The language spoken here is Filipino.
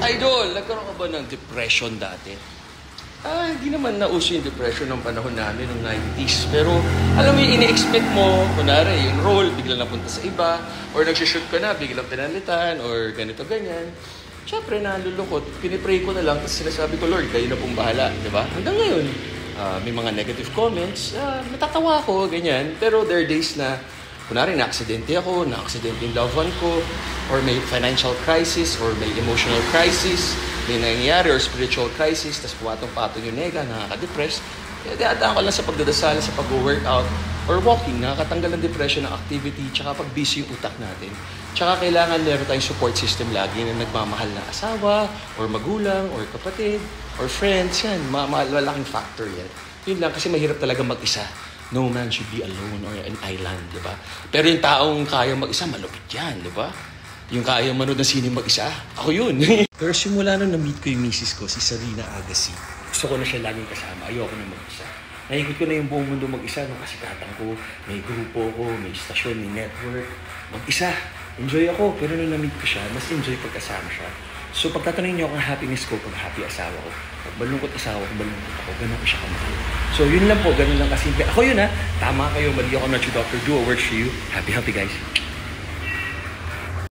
Idol, nagkaroon ka ba ng depression dati? Hindi naman nauso yung depression ng panahon namin, ng 90s. Pero, alam mo yung ini-expect mo, kunwari, yung role, biglang napunta sa iba, or nag-shoot ka na, biglang pinalitan, or ganito, ganyan. Siyempre, nalulungkot. Pinipray ko na lang, tapos sinasabi ko, Lord, kayo na pong bahala, di ba? Hanggang ngayon, may mga negative comments, natatawa ako, ganyan. Pero there are days na, kunwari, na-aksidente ako, na-aksidente yung loved one ko, or may financial crisis, or may emotional crisis, may nangyayari, or spiritual crisis, tapos puwatong-patong yung nega, nakaka-depress. Kaya dadaan ko lang sa pagdadasal, sa pag-workout, or walking, nakakatanggal ng depression ng activity, tsaka pag-busy yung utak natin. Tsaka kailangan meron tayong support system lagi na nagmamahal na asawa, or magulang, or kapatid, or friends, yan. Malaking factor yan. Yun lang, kasi mahirap talaga mag-isa. No man should be alone or an island, di ba? Pero yung taong kaya mag-isa, malupit yan, di ba? Yung kaya manood ng sine mag-isa, ako yun. Pero simula nung na-meet ko yung misis ko, si Sarina Agassi, gusto ko na siya laging kasama, ayoko na mag-isa. Nakikot ko na yung buong mundo mag-isa, nung kasikatan ko, may grupo ko, may istasyon, may network. Mag-isa, enjoy ako, pero nung na-meet ko siya, mas enjoy pagkasama siya. So pagtatanungin niyo ako ng happiness ko, pag happy asawa ko, pag balungkot asawa ko, balungkot ako, ganun ko siya kamahal. So yun lang po, ganun lang kasimple. Ako yun ha, tama kayo, mali ako, not your doctor, do what works for you. Happy guys.